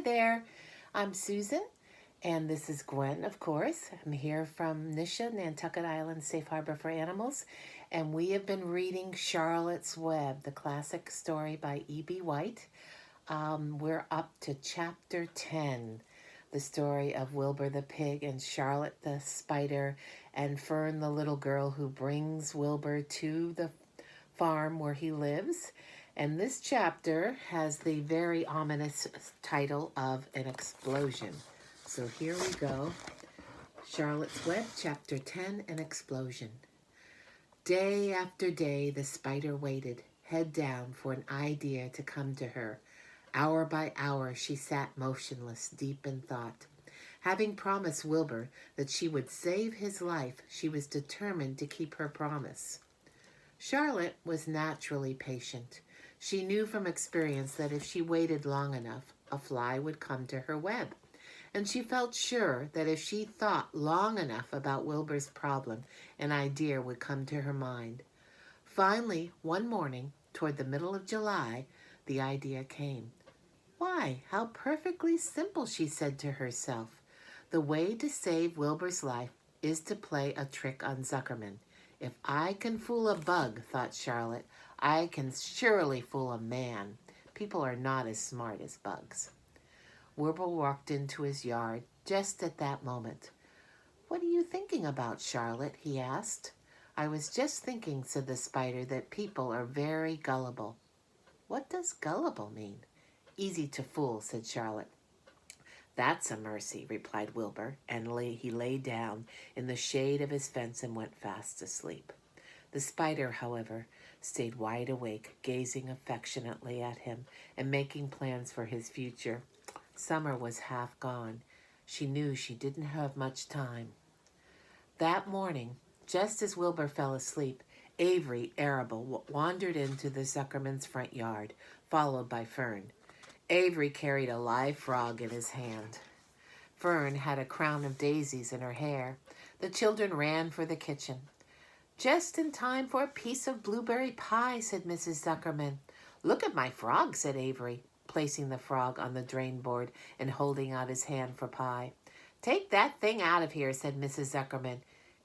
there. I'm Susan, and this is Gwen, of course. I'm here from Nisha, Nantucket Island Safe Harbor for Animals, and we have been reading Charlotte's Web, the classic story by E.B. White. We're up to chapter 10, the story of Wilbur the pig and Charlotte the spider and Fern the little girl who brings Wilbur to the farm where he lives. And this chapter has the very ominous title of An Explosion. So here we go. Charlotte's Web, Chapter 10, An Explosion. Day after day, the spider waited, head down, for an idea to come to her. Hour by hour, she sat motionless, deep in thought. Having promised Wilbur that she would save his life, she was determined to keep her promise. Charlotte was naturally patient. She knew from experience that if she waited long enough, a fly would come to her web. And she felt sure that if she thought long enough about Wilbur's problem, an idea would come to her mind. Finally, one morning, toward the middle of July, the idea came. Why, how perfectly simple, she said to herself. The way to save Wilbur's life is to play a trick on Zuckerman. If I can fool a bug, thought Charlotte, I can surely fool a man. People are not as smart as bugs. Wilbur walked into his yard just at that moment. What are you thinking about, Charlotte? He asked. I was just thinking, said the spider, that people are very gullible. What does gullible mean? Easy to fool, said Charlotte. That's a mercy, replied Wilbur, and he lay down in the shade of his fence and went fast asleep. The spider, however, stayed wide awake, gazing affectionately at him and making plans for his future. Summer was half gone. She knew she didn't have much time. That morning, just as Wilbur fell asleep, Avery Arable wandered into the Zuckerman's front yard, followed by Fern. Avery carried a live frog in his hand. Fern had a crown of daisies in her hair. The children ran for the kitchen. Just in time for a piece of blueberry pie, said Mrs. Zuckerman. Look at my frog, said Avery, placing the frog on the drain board and holding out his hand for pie. Take that thing out of here, said Mrs. Zuckerman.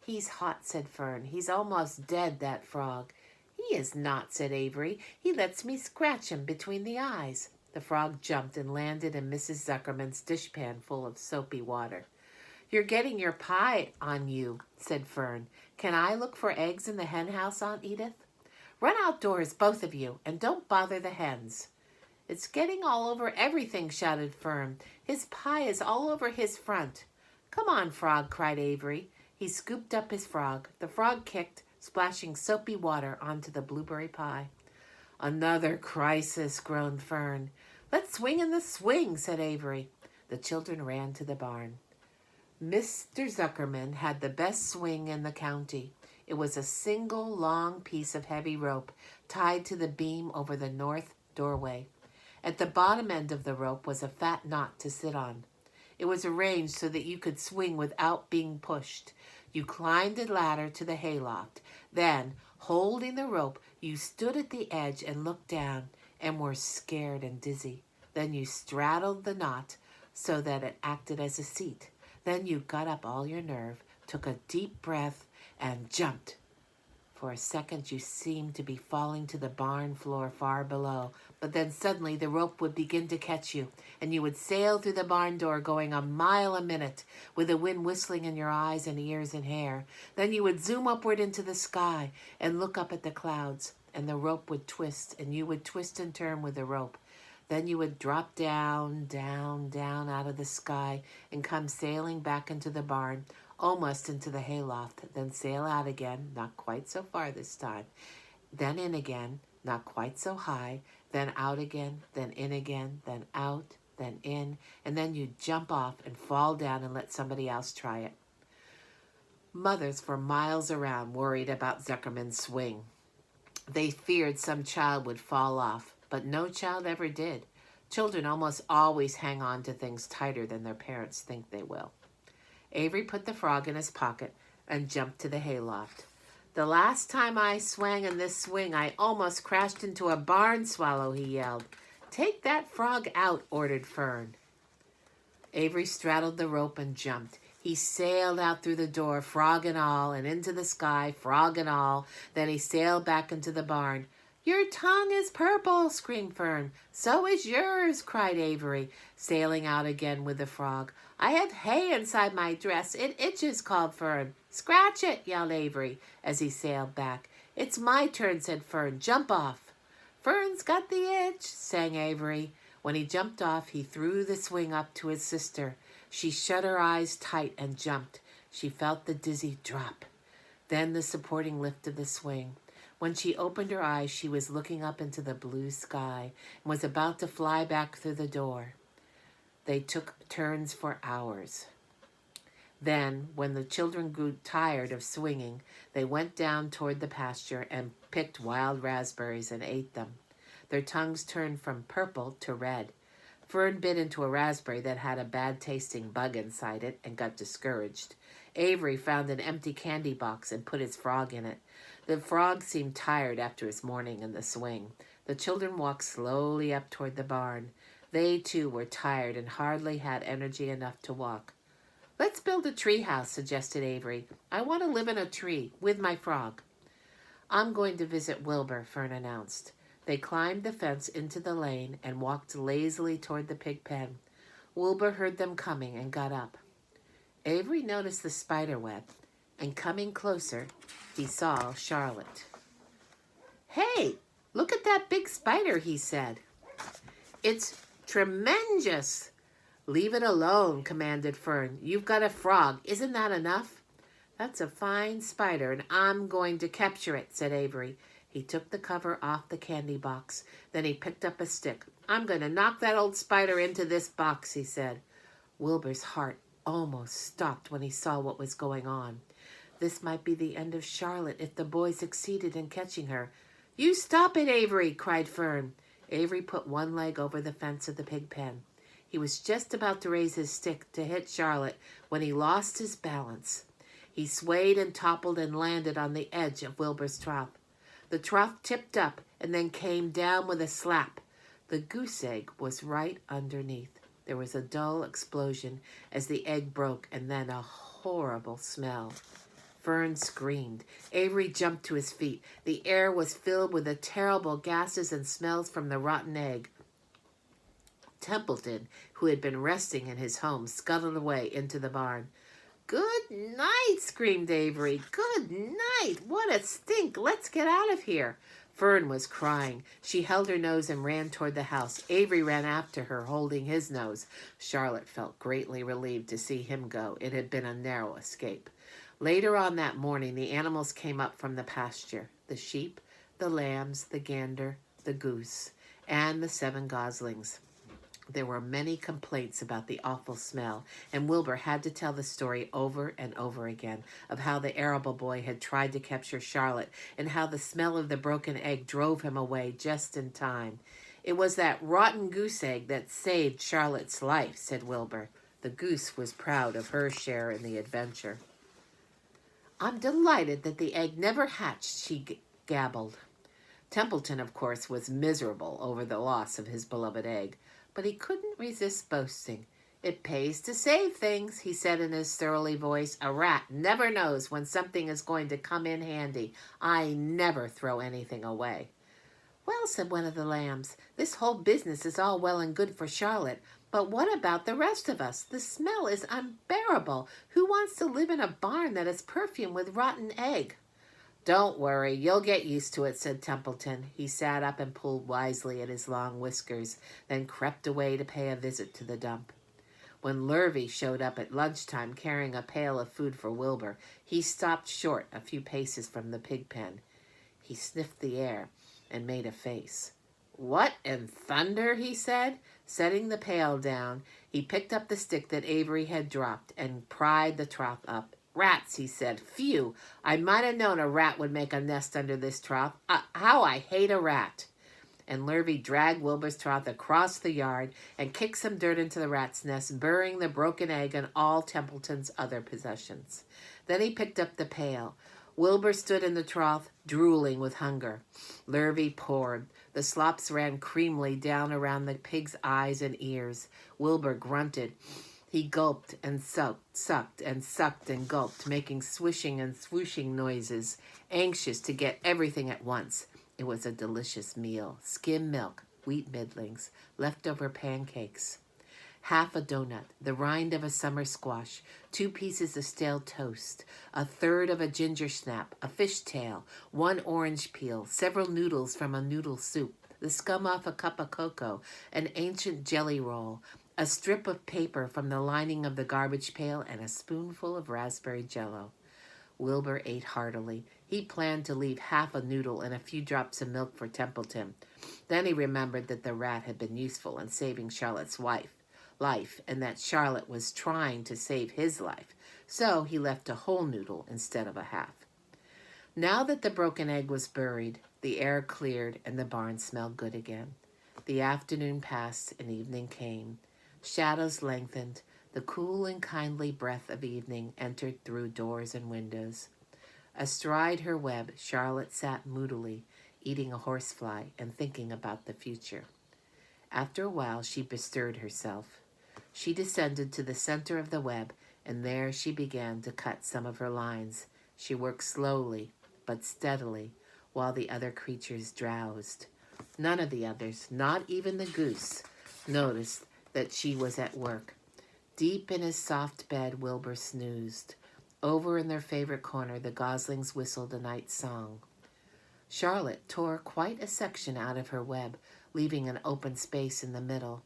He's hot, said Fern. He's almost dead, that frog. He is not, said Avery. He lets me scratch him between the eyes. The frog jumped and landed in Mrs. Zuckerman's dishpan full of soapy water. You're getting your pie on you, said Fern. Can I look for eggs in the hen house, Aunt Edith? Run outdoors, both of you, and don't bother the hens. It's getting all over everything, shouted Fern. His pie is all over his front. Come on, Frog, cried Avery. He scooped up his frog. The frog kicked, splashing soapy water onto the blueberry pie. Another crisis, groaned Fern. Let's swing in the swing, said Avery. The children ran to the barn. Mr. Zuckerman had the best swing in the county. It was a single long piece of heavy rope tied to the beam over the north doorway. At the bottom end of the rope was a fat knot to sit on. It was arranged so that you could swing without being pushed. You climbed a ladder to the hayloft. Then, holding the rope, you stood at the edge and looked down and were scared and dizzy. Then you straddled the knot so that it acted as a seat. Then you got up all your nerve, took a deep breath, and jumped. For a second you seemed to be falling to the barn floor far below, but then suddenly the rope would begin to catch you, and you would sail through the barn door going a mile a minute, with the wind whistling in your eyes and ears and hair. Then you would zoom upward into the sky and look up at the clouds, and the rope would twist, and you would twist and turn with the rope. Then you would drop down, down, down out of the sky and come sailing back into the barn, almost into the hayloft, then sail out again, not quite so far this time, then in again, not quite so high, then out again, then in again, then out, then in, and then you'd jump off and fall down and let somebody else try it. Mothers for miles around worried about Zuckerman's swing. They feared some child would fall off, but no child ever did. Children almost always hang on to things tighter than their parents think they will. Avery put the frog in his pocket and jumped to the hayloft. The last time I swang in this swing, I almost crashed into a barn swallow, he yelled. Take that frog out, ordered Fern. Avery straddled the rope and jumped. He sailed out through the door, frog and all, and into the sky, frog and all. Then he sailed back into the barn. "Your tongue is purple," screamed Fern. "So is yours," cried Avery, sailing out again with the frog. "I have hay inside my dress. It itches," called Fern. "Scratch it," yelled Avery as he sailed back. "It's my turn," said Fern. "Jump off." "Fern's got the itch," sang Avery. When he jumped off, he threw the swing up to his sister. She shut her eyes tight and jumped. She felt the dizzy drop, then the supporting lift of the swing. When she opened her eyes, she was looking up into the blue sky and was about to fly back through the door. They took turns for hours. Then, when the children grew tired of swinging, they went down toward the pasture and picked wild raspberries and ate them. Their tongues turned from purple to red. Fern bit into a raspberry that had a bad-tasting bug inside it and got discouraged. Avery found an empty candy box and put his frog in it. The frog seemed tired after his morning in the swing. The children walked slowly up toward the barn. They, too, were tired and hardly had energy enough to walk. "Let's build a tree house," suggested Avery. "I want to live in a tree with my frog." "I'm going to visit Wilbur," Fern announced. They climbed the fence into the lane and walked lazily toward the pig pen. Wilbur heard them coming and got up. Avery noticed the spider web, and coming closer, he saw Charlotte. "Hey, look at that big spider," he said. "It's tremendous." "Leave it alone," commanded Fern. "You've got a frog. Isn't that enough?" "That's a fine spider, and I'm going to capture it," said Avery. He took the cover off the candy box. Then he picked up a stick. "I'm going to knock that old spider into this box," he said. Wilbur's heart almost stopped when he saw what was going on. This might be the end of Charlotte if the boy succeeded in catching her. "You stop it, Avery," cried Fern. Avery put one leg over the fence of the pig pen. He was just about to raise his stick to hit Charlotte when he lost his balance. He swayed and toppled and landed on the edge of Wilbur's trough. The trough tipped up and then came down with a slap. The goose egg was right underneath. There was a dull explosion as the egg broke and then a horrible smell. Fern screamed. Avery jumped to his feet. The air was filled with the terrible gases and smells from the rotten egg. Templeton, who had been resting in his home, scuttled away into the barn. "Good night," screamed Avery. "Good night. What a stink. Let's get out of here." Fern was crying. She held her nose and ran toward the house. Avery ran after her, holding his nose. Charlotte felt greatly relieved to see him go. It had been a narrow escape. Later on that morning, the animals came up from the pasture. The sheep, the lambs, the gander, the goose, and the 7 goslings. There were many complaints about the awful smell, and Wilbur had to tell the story over and over again of how the arable boy had tried to capture Charlotte and how the smell of the broken egg drove him away just in time. "It was that rotten goose egg that saved Charlotte's life," said Wilbur. The goose was proud of her share in the adventure. "I'm delighted that the egg never hatched," she gabbled. Templeton, of course, was miserable over the loss of his beloved egg, but he couldn't resist boasting. "It pays to save things," he said in his surly voice. "A rat never knows when something is going to come in handy. I never throw anything away." "Well," said one of the lambs, "this whole business is all well and good for Charlotte, but what about the rest of us? The smell is unbearable. Who wants to live in a barn that is perfumed with rotten egg?" "Don't worry, you'll get used to it," said Templeton. He sat up and pulled wisely at his long whiskers, then crept away to pay a visit to the dump. When Lurvy showed up at lunchtime carrying a pail of food for Wilbur, he stopped short a few paces from the pig pen. He sniffed the air and made a face. "What in thunder?" he said. Setting the pail down, he picked up the stick that Avery had dropped and pried the trough up. "Rats," he said. "Phew, I might have known a rat would make a nest under this trough. How I hate a rat." And Lurvy dragged Wilbur's trough across the yard and kicked some dirt into the rat's nest, burying the broken egg and all Templeton's other possessions. Then he picked up the pail. Wilbur stood in the trough, drooling with hunger. Lurvy poured. The slops ran creamily down around the pig's eyes and ears. Wilbur grunted. He gulped and sucked and sucked and gulped, making swishing and swooshing noises, anxious to get everything at once. It was a delicious meal. Skim milk, wheat middlings, leftover pancakes, half a donut, the rind of a summer squash, 2 pieces of stale toast, a third of a ginger snap, a fish tail, 1 orange peel, several noodles from a noodle soup, the scum off a cup of cocoa, an ancient jelly roll, a strip of paper from the lining of the garbage pail, and a spoonful of raspberry jello. Wilbur ate heartily. He planned to leave half a noodle and a few drops of milk for Templeton. Then he remembered that the rat had been useful in saving Charlotte's life, and that Charlotte was trying to save his life. So he left a whole noodle instead of a half. Now that the broken egg was buried, the air cleared and the barn smelled good again. The afternoon passed and evening came. Shadows lengthened. The cool and kindly breath of evening entered through doors and windows. Astride her web, Charlotte sat moodily, eating a horsefly and thinking about the future. After a while, she bestirred herself. She descended to the center of the web, and there she began to cut some of her lines. She worked slowly, but steadily, while the other creatures drowsed. None of the others, not even the goose, noticed that she was at work. Deep in his soft bed, Wilbur snoozed. Over in their favorite corner, the goslings whistled a night song. Charlotte tore quite a section out of her web, leaving an open space in the middle.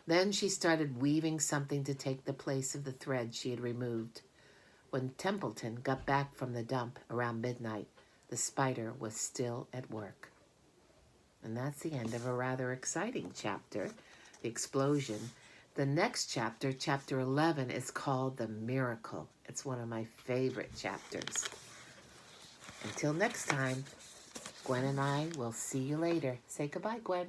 Then she started weaving something to take the place of the thread she had removed. When Templeton got back from the dump around midnight, the spider was still at work. And that's the end of a rather exciting chapter, the explosion. The next chapter, chapter 11, is called The Miracle. It's one of my favorite chapters. Until next time, Gwen and I will see you later. Say goodbye, Gwen.